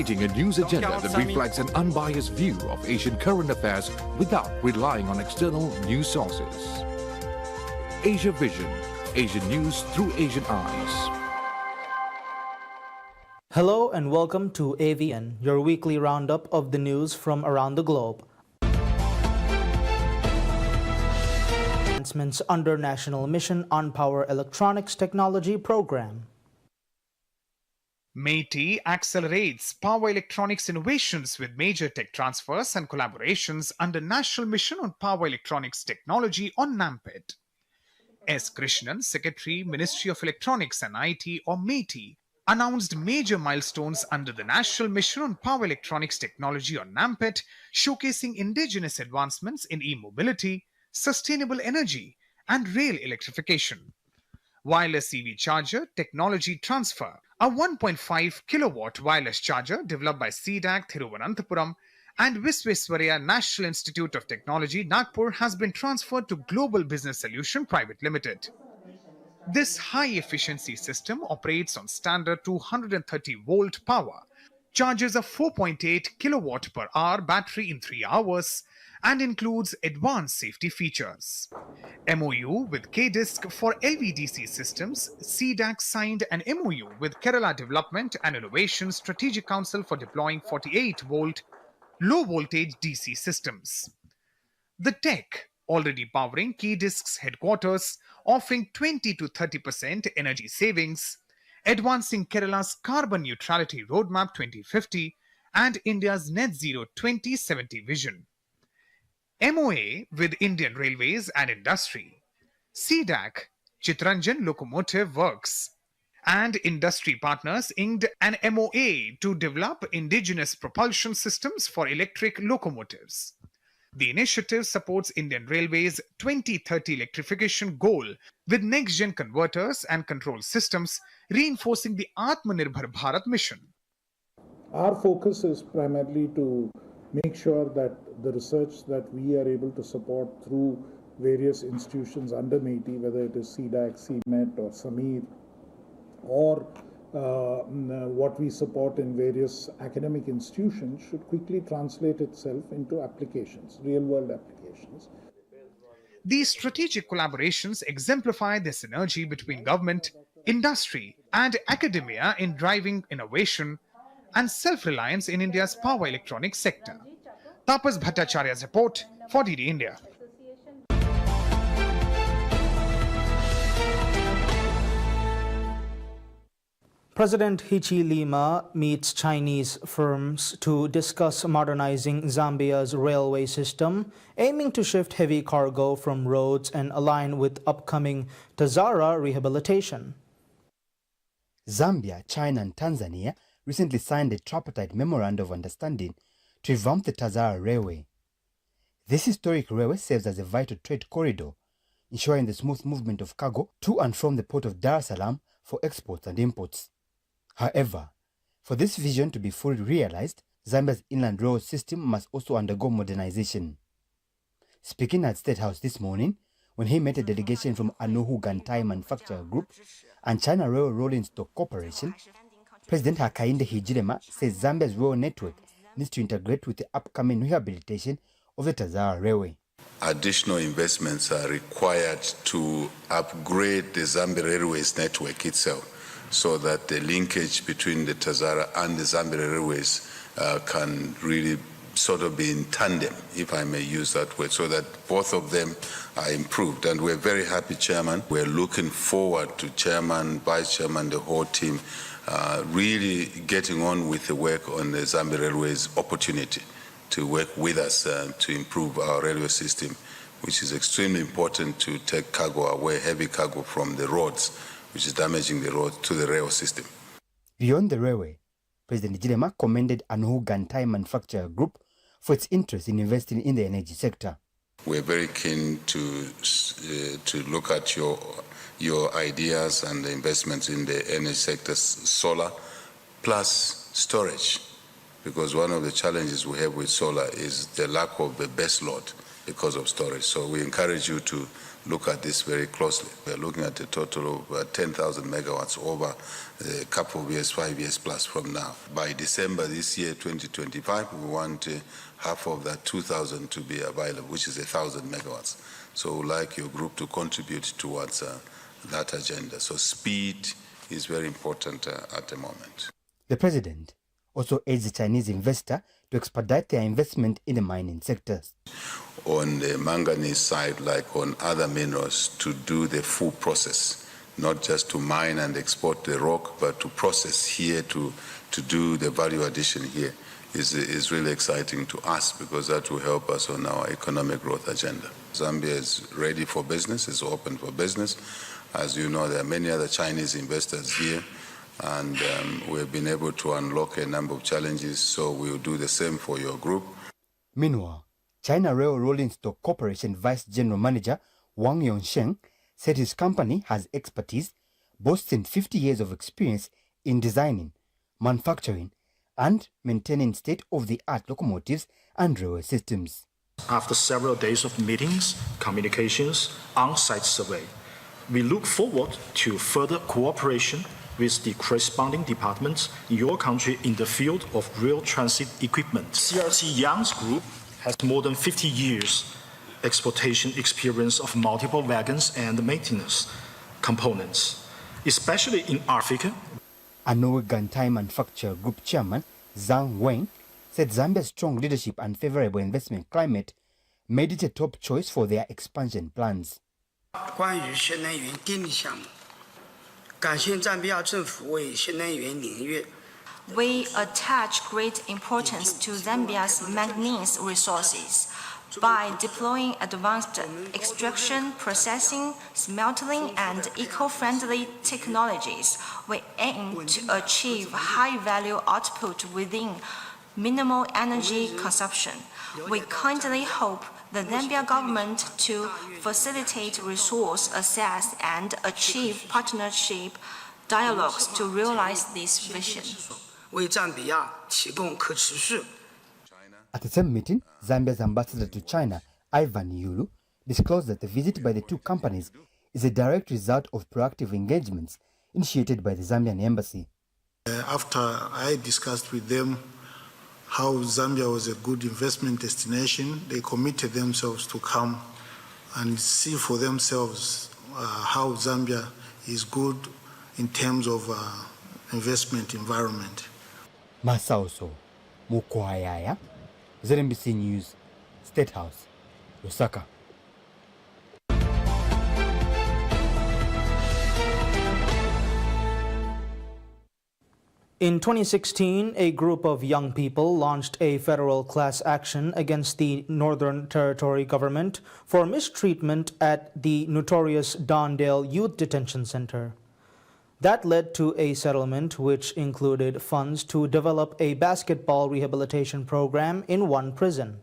creating a news agenda that reflects an unbiased view of Asian current affairs without relying on external news sources. Asia Vision, Asian news through Asian eyes. Hello and welcome to AVN, your weekly roundup of the news from around the globe. Advancements under National Mission on Power Electronics Technology Program. METI accelerates power electronics innovations with major tech transfers and collaborations under National Mission on Power Electronics Technology on NAMPET. S. Krishnan, Secretary, Ministry of Electronics and IT or METI, announced major milestones under the National Mission on Power Electronics Technology on NAMPET, showcasing indigenous advancements in e-mobility, sustainable energy, and rail electrification. Wireless EV charger technology transfer. A 1.5 kilowatt wireless charger developed by CDAC Thiruvananthapuram and Visvesvaraya National Institute of Technology Nagpur has been transferred to Global Business Solution Private Limited. This high-efficiency system operates on standard 230-volt power, charges a 4.8 kilowatt per hour battery in 3 hours, and includes advanced safety features. MOU with KDISC for LVDC systems. CDAC signed an MOU with Kerala Development and Innovation Strategic Council for deploying 48-volt low-voltage DC systems. The tech already powering KDISC's headquarters, offering 20 to 30% energy savings, advancing Kerala's carbon neutrality roadmap 2050 and India's net zero 2070 vision. MOA with Indian Railways and Industry. CDAC, Chitranjan Locomotive Works, and industry partners inked an MOA to develop indigenous propulsion systems for electric locomotives. The initiative supports Indian Railways' 2030 electrification goal with next-gen converters and control systems, reinforcing the Atmanirbhar Bharat mission. Our focus is primarily to make sure that the research that we are able to support through various institutions under METI, whether it is CDAC, CMET or SAMEER, or what we support in various academic institutions should quickly translate itself into applications, real-world applications. These strategic collaborations exemplify the synergy between government, industry, and academia in driving innovation and self-reliance in India's power electronics sector. Tapas Bhattacharya's report for DD India. President Hichilema meets Chinese firms to discuss modernizing Zambia's railway system, aiming to shift heavy cargo from roads and align with upcoming Tazara rehabilitation. Zambia, China and Tanzania recently signed a tripartite memorandum of understanding to revamp the Tazara Railway. This historic railway serves as a vital trade corridor, ensuring the smooth movement of cargo to and from the port of Dar es Salaam for exports and imports. However, for this vision to be fully realized, Zambia's inland rail system must also undergo modernization. Speaking at State House this morning, when he met a delegation from Anuhu Gantai Manufacturer Group and China Rail Rolling Stock Corporation, President Hakainde Hichilema says Zambia's rail network needs to integrate with the upcoming rehabilitation of the Tazara Railway. Additional investments are required to upgrade the Zambia Railways network itself, so that the linkage between the Tazara and the Zambia Railways can really sort of be in tandem, if I may use that word, so that both of them are improved. And we're very happy, Chairman. We're looking forward to Chairman, Vice Chairman, the whole team, really getting on with the work on the Zambia Railways opportunity to work with us to improve our railway system, which is extremely important to take cargo away, heavy cargo from the roads, which is damaging the road, to the rail system. Beyond the railway, President Hichilema commended Anuhu Gantai Manufacturer Group for its interest in investing in the energy sector. We're very keen to look at your ideas and the investments in the energy sector, solar plus storage, because one of the challenges we have with solar is the lack of the base load. because of storage. So we encourage you to look at this very closely. We're looking at a total of 10,000 megawatts over a couple of years, 5 years plus from now. By December this year, 2025, we want half of that 2,000 to be available, which is 1,000 megawatts. So we'd like your group to contribute towards that agenda. So speed is very important at the moment. The president also urged the Chinese investor to expedite their investment in the mining sectors. On the manganese side, like on other minerals, to do the full process, not just to mine and export the rock, but to process here, to do the value addition here is really exciting to us, because that will help us on our economic growth agenda. Zambia is ready for business, is open for business. As you know, there are many other Chinese investors here, and we have been able to unlock a number of challenges, so we will do the same for your group. Meanwhile, China Rail Rolling Stock Corporation Vice General Manager Wang Yongsheng said his company has expertise, boasting 50 years of experience in designing, manufacturing, and maintaining state-of-the-art locomotives and railway systems. After several days of meetings, communications, on-site survey, we look forward to further cooperation with the corresponding departments in your country in the field of rail transit equipment. CRC Yang's group has more than 50 years exportation experience of multiple wagons and maintenance components, especially in Africa. Anowe Tire Manufacturer Group Chairman Zhang Weng said Zambia's strong leadership and favorable investment climate made it a top choice for their expansion plans. 关于新能源电力项目，感谢赞比亚政府为新能源领域 We attach great importance to Zambia's manganese resources. By deploying advanced extraction, processing, smelting, and eco-friendly technologies, we aim to achieve high-value output within minimal energy consumption. We kindly hope the Zambia government to facilitate resource access and achieve partnership dialogues to realize this vision. 为赞比亚提供可持续。 At the same meeting, Zambia's ambassador to China, Ivan Yulu, disclosed that the visit by the two companies is a direct result of proactive engagements initiated by the Zambian embassy. After I discussed with them how Zambia was a good investment destination, they committed themselves to come and see for themselves how Zambia is good in terms of investment environment. Masauso Mukwayaya, ZNBC News, State House, Lusaka. In 2016, a group of young people launched a federal class action against the Northern Territory government for mistreatment at the notorious Dondale Youth Detention Center. That led to a settlement which included funds to develop a basketball rehabilitation program in one prison.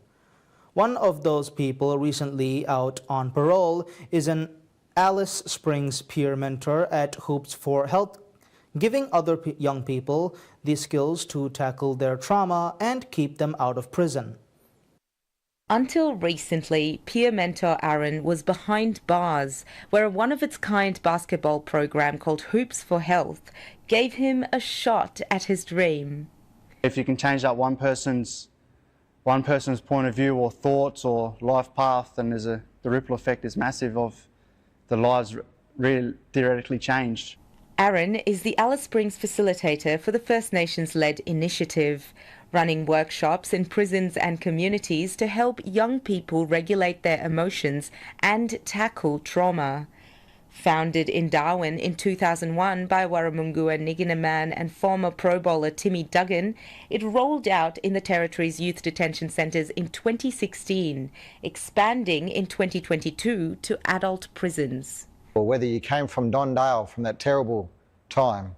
One of those people recently out on parole is an Alice Springs peer mentor at Hoops for Health, giving other young people the skills to tackle their trauma and keep them out of prison. Until recently, peer mentor Aaron was behind bars, where a one-of-its-kind basketball program called Hoops for Health gave him a shot at his dream. If you can change that one person's point of view or thoughts or life path, then the ripple effect is massive of the lives really theoretically changed. Aaron is the Alice Springs facilitator for the First Nations-led initiative, running workshops in prisons and communities to help young people regulate their emotions and tackle trauma. Founded in Darwin in 2001 by Warramungu Nigina man and former pro bowler Timmy Duggan, it rolled out in the Territory's youth detention centres in 2016, expanding in 2022 to adult prisons. Or whether you came from Dondale, from that terrible time,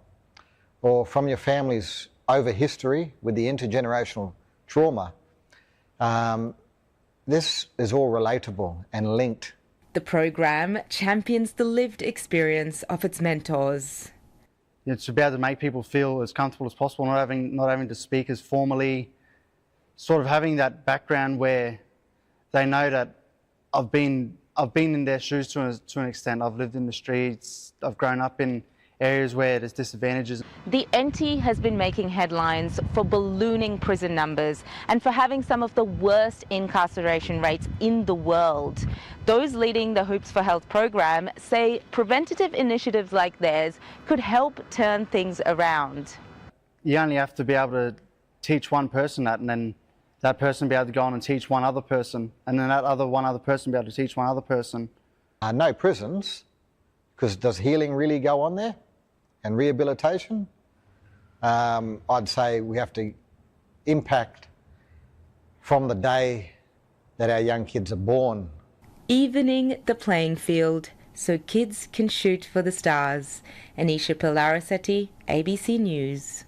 or from your family's over history with the intergenerational trauma, this is all relatable and linked. The program champions the lived experience of its mentors. It's about to make people feel as comfortable as possible, not having to speak as formally, sort of having that background where they know that I've been in their shoes to an extent. I've lived in the streets. I've grown up in areas where there's disadvantages. The NT has been making headlines for ballooning prison numbers and for having some of the worst incarceration rates in the world. Those leading the Hoops for Health program say preventative initiatives like theirs could help turn things around. You only have to be able to teach one person that, and then that person be able to go on and teach one other person, and then one other person be able to teach one other person. No prisons, because does healing really go on there? And rehabilitation? I'd say we have to impact from the day that our young kids are born. Evening the playing field so kids can shoot for the stars. Anisha Pilarasati, ABC News.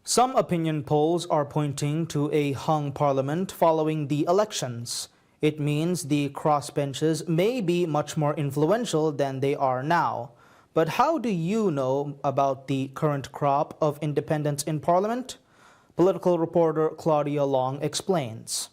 Some opinion polls are pointing to a hung parliament following the elections. It means the crossbenches may be much more influential than they are now. But how do you know about the current crop of independents in parliament? Political reporter Claudia Long explains.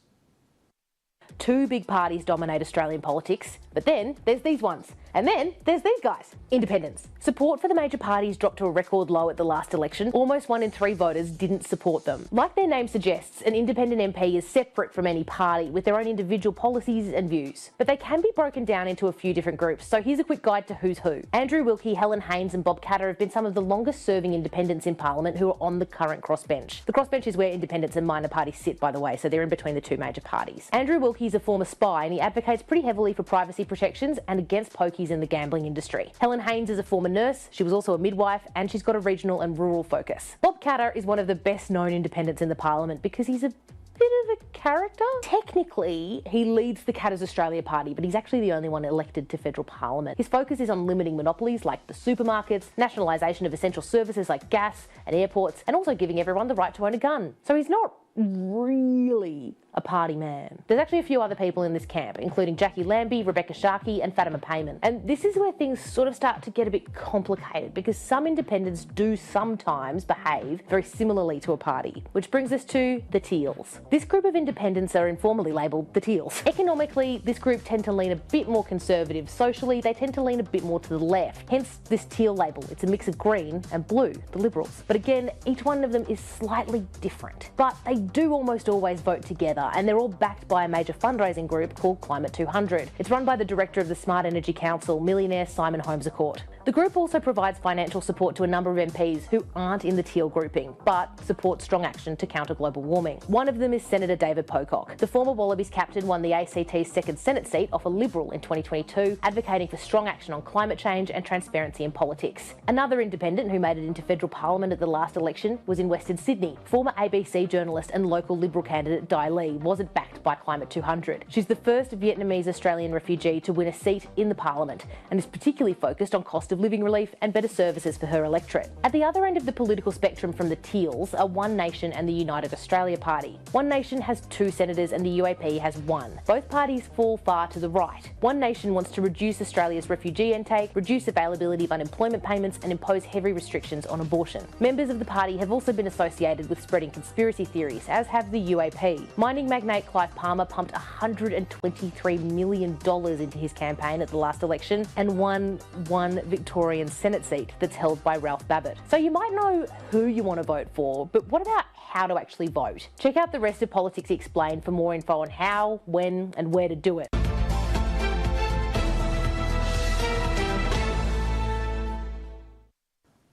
Two big parties dominate Australian politics, but then there's these ones. And then there's these guys, independents. Support for the major parties dropped to a record low at the last election. Almost 1 in 3 voters didn't support them. Like their name suggests, an independent MP is separate from any party with their own individual policies and views. But they can be broken down into a few different groups, so here's a quick guide to who's who. Andrew Wilkie, Helen Haines and Bob Katter have been some of the longest serving independents in Parliament who are on the current crossbench. The crossbench is where independents and minor parties sit, by the way, so they're in between the two major parties. Andrew Wilkie is a former spy and he advocates pretty heavily for privacy protections and against pokies in the gambling industry. Helen Haines is a former nurse, she was also a midwife, and she's got a regional and rural focus. Bob Katter is one of the best known independents in the Parliament because he's a bit of a character. Technically, he leads the Katters Australia Party, but he's actually the only one elected to federal parliament. His focus is on limiting monopolies like the supermarkets, nationalisation of essential services like gas and airports, and also giving everyone the right to own a gun. So he's not really a party man. There's actually a few other people in this camp, including Jackie Lambie, Rebecca Sharkey and Fatima Payman. And this is where things sort of start to get a bit complicated because some independents do sometimes behave very similarly to a party. Which brings us to the Teals. This group of independents are informally labelled the Teals. Economically, this group tend to lean a bit more conservative. Socially, they tend to lean a bit more to the left. Hence this Teal label. It's a mix of green and blue, the Liberals. But again, each one of them is slightly different. But they do almost always vote together, and they're all backed by a major fundraising group called Climate 200. It's run by the director of the Smart Energy Council, millionaire Simon Holmes-A-Court. The group also provides financial support to a number of MPs who aren't in the Teal grouping, but support strong action to counter global warming. One of them is Senator David Pocock. The former Wallabies captain won the ACT's second Senate seat off a Liberal in 2022, advocating for strong action on climate change and transparency in politics. Another independent who made it into federal parliament at the last election was in Western Sydney. Former ABC journalist and local Liberal candidate Dai Lee wasn't backed by Climate 200. She's the first Vietnamese Australian refugee to win a seat in the parliament and is particularly focused on cost of living relief and better services for her electorate. At the other end of the political spectrum from the Teals are One Nation and the United Australia Party. One Nation has 2 senators and the UAP has 1. Both parties fall far to the right. One Nation wants to reduce Australia's refugee intake, reduce availability of unemployment payments and impose heavy restrictions on abortion. Members of the party have also been associated with spreading conspiracy theories, as have the UAP. Mining magnate Clive Palmer pumped $123 million into his campaign at the last election and won one Victorian Senate seat that's held by Ralph Babbitt. So you might know who you want to vote for, but what about how to actually vote? Check out the rest of Politics Explained for more info on how, when and where to do it.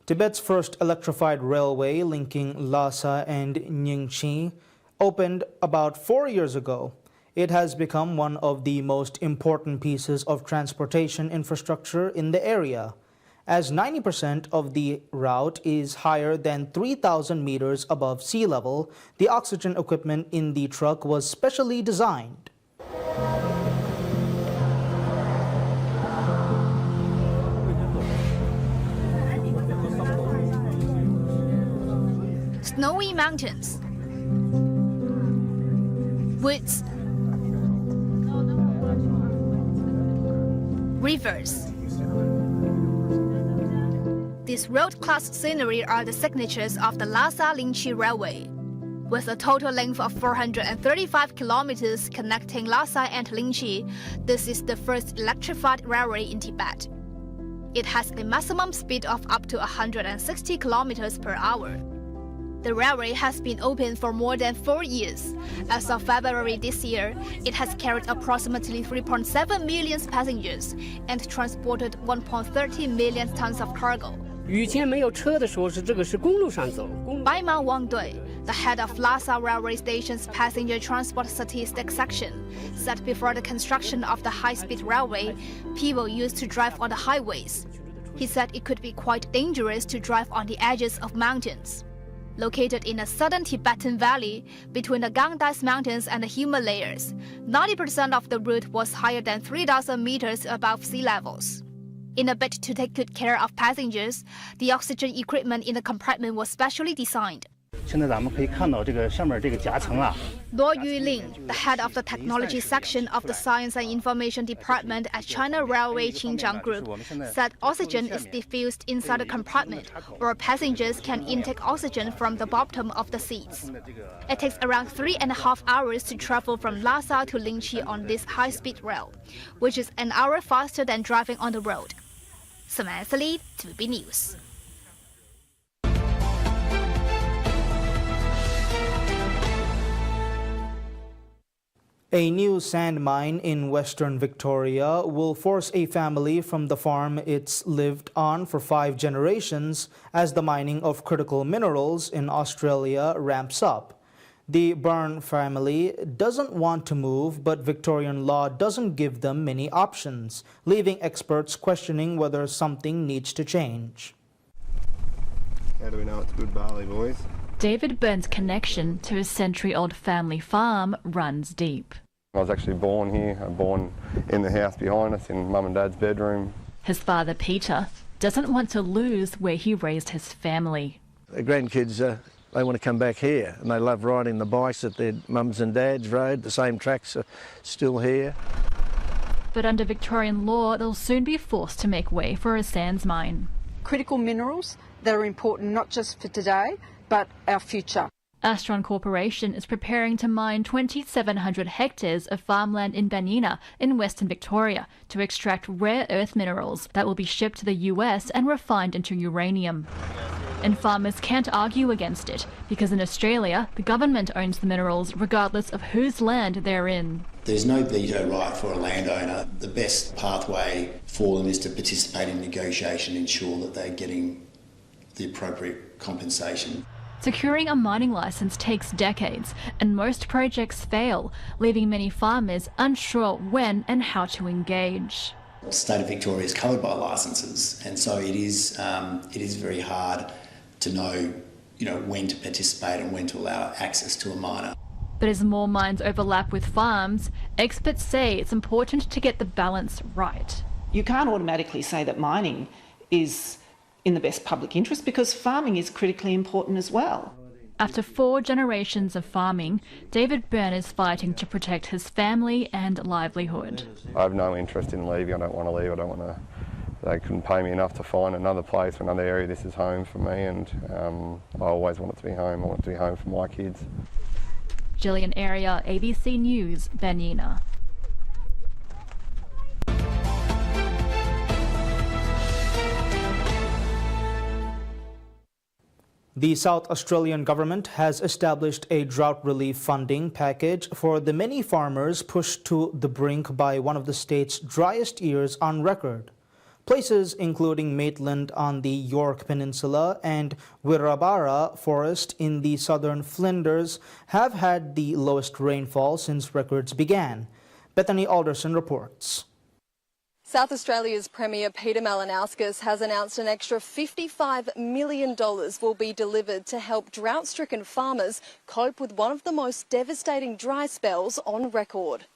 Tibet's first electrified railway linking Lhasa and Nyingchi opened about 4 years ago. It has become one of the most important pieces of transportation infrastructure in the area, as 90% of the route is higher than 3,000 meters above sea level. The oxygen equipment in the truck was specially designed. Snowy mountains, woods, rivers, This road-class scenery are the signatures of the Lhasa-Linqi Railway. With a total length of 435 kilometers connecting Lhasa and Linqi, this is the first electrified railway in Tibet. It has a maximum speed of up to 160 kilometers per hour. The railway has been open for more than 4 years. As of February this year, it has carried approximately 3.7 million passengers and transported 1.30 million tons of cargo. 以前没有车的时候是这个是公路上走。 Baima Wangdui, the head of Lhasa Railway Station's passenger transport statistics section, said before the construction of the high-speed railway, people used to drive on the highways. He said it could be quite dangerous to drive on the edges of mountains. Located in the southern Tibetan valley, between the Gangdais Mountains and the Himalayas, 90% of the route was higher than 3,000 meters above sea levels. In a bid to take good care of passengers, the oxygen equipment in the compartment was specially designed. 现在咱们可以看到这个上面这个夹层啊。 Luo Yuling, the head of the technology section of the Science and Information Department at China Railway Xinjiang Group, said oxygen is diffused inside the compartment, where passengers can intake oxygen from the bottom of the seats. It takes around 3.5 hours to travel from Lhasa to Linqi on this high-speed rail, which is an hour faster than driving on the road. Samantha Lee, TVB News. A new sand mine in western Victoria will force a family from the farm it's lived on for 5 generations as the mining of critical minerals in Australia ramps up. The Byrne family doesn't want to move, but Victorian law doesn't give them many options, leaving experts questioning whether something needs to change. How do we know it's good barley, boys? David Byrne's connection to his century-old family farm runs deep. I was actually born here. I was born in the house behind us in Mum and Dad's bedroom. His father, Peter, doesn't want to lose where he raised his family. The grandkids, they want to come back here, and they love riding the bikes that their mums and dads rode. The same tracks are still here. But under Victorian law, they'll soon be forced to make way for a sands mine. Critical minerals that are important not just for today, but our future. Astron Corporation is preparing to mine 2,700 hectares of farmland in Banyina in western Victoria to extract rare earth minerals that will be shipped to the US and refined into uranium. And farmers can't argue against it because in Australia, the government owns the minerals regardless of whose land they're in. There's no veto right for a landowner. The best pathway for them is to participate in negotiation, ensure that they're getting the appropriate compensation. Securing a mining license takes decades, and most projects fail, leaving many farmers unsure when and how to engage. The state of Victoria is covered by licences, and so it is very hard to know, when to participate and when to allow access to a miner. But as more mines overlap with farms, experts say it's important to get the balance right. You can't automatically say that mining is in the best public interest because farming is critically important as well. After 4 generations of farming, David Byrne is fighting to protect his family and livelihood. I have no interest in leaving. I don't want to leave. They couldn't pay me enough to find another place, another area. This is home for me, and I always want it to be home. I want it to be home for my kids. Gillian Area, ABC News, Banyina. The South Australian government has established a drought relief funding package for the many farmers pushed to the brink by one of the state's driest years on record. Places including Maitland on the Yorke Peninsula and Wirrabara Forest in the southern Flinders have had the lowest rainfall since records began. Bethany Alderson reports. South Australia's Premier Peter Malinauskas has announced an extra $55 million will be delivered to help drought-stricken farmers cope with one of the most devastating dry spells on record.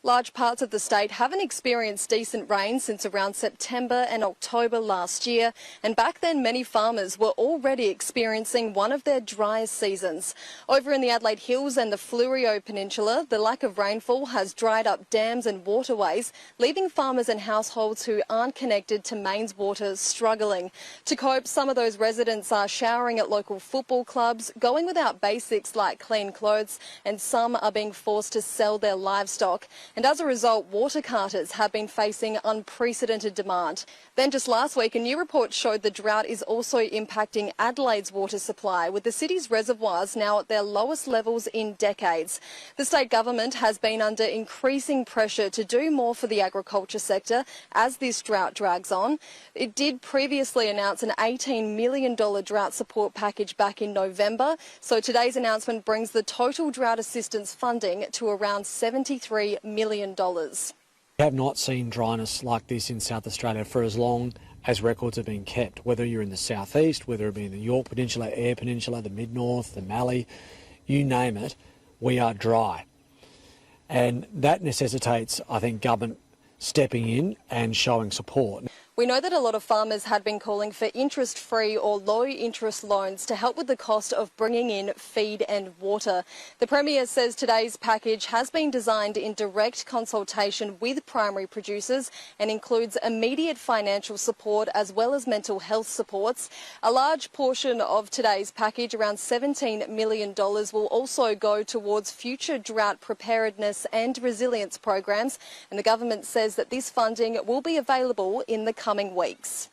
Large parts of the state haven't experienced decent rain since around September and October last year, and back then many farmers were already experiencing one of their driest seasons. Over in the Adelaide Hills and the Fleurieu Peninsula, the lack of rainfall has dried up dams and waterways, leaving farmers and households who aren't connected to mains water struggling. To cope, some of those residents are showering at local football clubs, going without basics like clean clothes, and some are being forced to sell their livestock. And as a result, water carters have been facing unprecedented demand. Then just last week, a new report showed the drought is also impacting Adelaide's water supply, with the city's reservoirs now at their lowest levels in decades. The state government has been under increasing pressure to do more for the agriculture sector as this drought drags on. It did previously announce an $18 million drought support package back in November, so today's announcement brings the total drought assistance funding to around $73 million. We have not seen dryness like this in South Australia for as long as records have been kept, whether you're in the southeast, whether it be in the Yorke Peninsula, Eyre Peninsula, the mid-north, the Mallee, you name it, we are dry. And that necessitates, I think, government stepping in and showing support. We know that a lot of farmers had been calling for interest-free or low-interest loans to help with the cost of bringing in feed and water. The Premier says today's package has been designed in direct consultation with primary producers and includes immediate financial support as well as mental health supports. A large portion of today's package, around $17 million, will also go towards future drought preparedness and resilience programs, and the government says that this funding will be available in the coming weeks.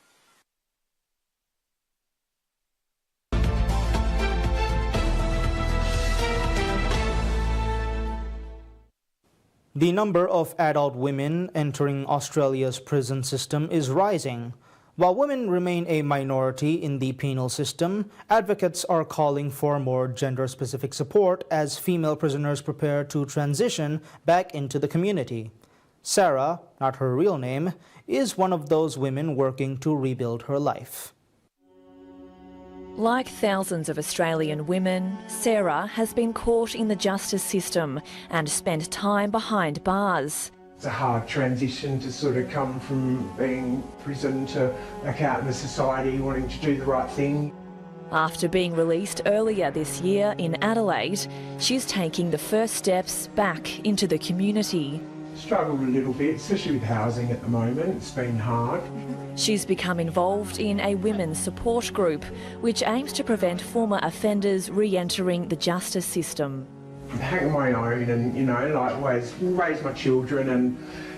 The number of adult women entering Australia's prison system is rising. While women remain a minority in the penal system, advocates are calling for more gender-specific support as female prisoners prepare to transition back into the community. Sarah, not her real name, is one of those women working to rebuild her life. Like thousands of Australian women, Sarah has been caught in the justice system and spent time behind bars. It's a hard transition to sort of come from being prison to back out in the society, wanting to do the right thing. After being released earlier this year in Adelaide, she's taking the first steps back into the community. Struggled a little bit, especially with housing at the moment. It's been hard. She's become involved in a women's support group, which aims to prevent former offenders re-entering the justice system. I'm back on my own and, you know, like always raise my children, and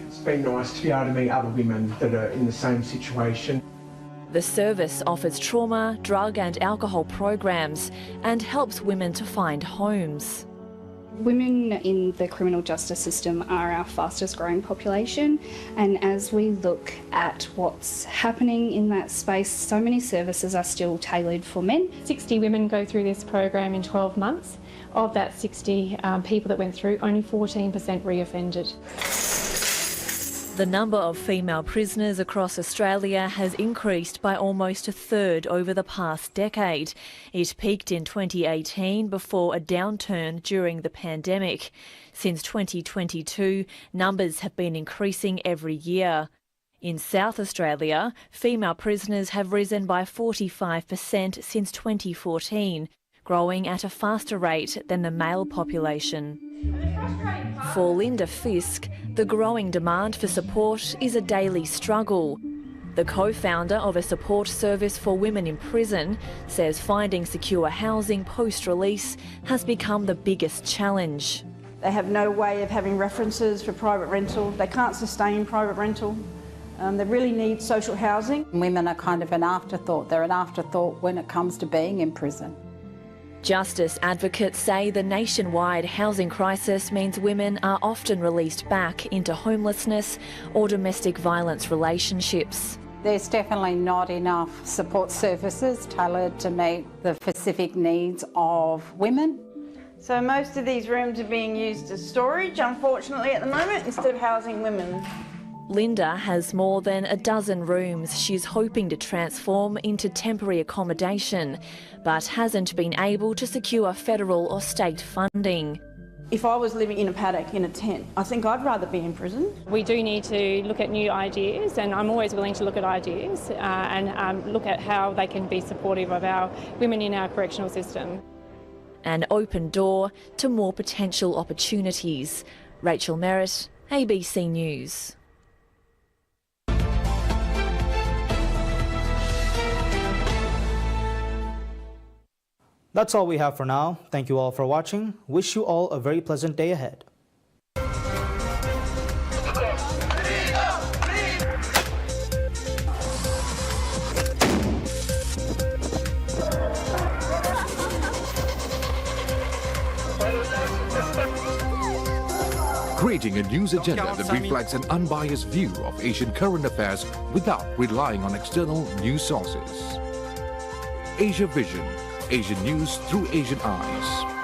it's been nice to be able to meet other women that are in the same situation. The service offers trauma, drug and alcohol programs and helps women to find homes. Women in the criminal justice system are our fastest growing population, and as we look at what's happening in that space, so many services are still tailored for men. 60 women go through this program in 12 months. Of that 60 people that went through, only 14% re-offended. The number of female prisoners across Australia has increased by almost a third over the past decade. It peaked in 2018 before a downturn during the pandemic. Since 2022, numbers have been increasing every year. In South Australia, female prisoners have risen by 45% since 2014, growing at a faster rate than the male population. For Linda Fisk, the growing demand for support is a daily struggle. The co-founder of a support service for women in prison says finding secure housing post-release has become the biggest challenge. They have no way of having references for private rental. They can't sustain private rental. They really need social housing. Women are kind of an afterthought. They're an afterthought when it comes to being in prison. Justice advocates say the nationwide housing crisis means women are often released back into homelessness or domestic violence relationships. There's definitely not enough support services tailored to meet the specific needs of women. So most of these rooms are being used as storage, unfortunately, at the moment, instead of housing women. Linda has more than a dozen rooms she's hoping to transform into temporary accommodation, but hasn't been able to secure federal or state funding. If I was living in a paddock in a tent, I think I'd rather be in prison. We do need to look at new ideas, and I'm always willing to look at ideas and look at how they can be supportive of our women in our correctional system. An open door to more potential opportunities. Rachel Merritt, ABC News. That's all we have for now. Thank you all for watching. Wish you all a very pleasant day ahead. Creating a news agenda that reflects an unbiased view of Asian current affairs without relying on external news sources. Asia Vision, Asian news through Asian eyes.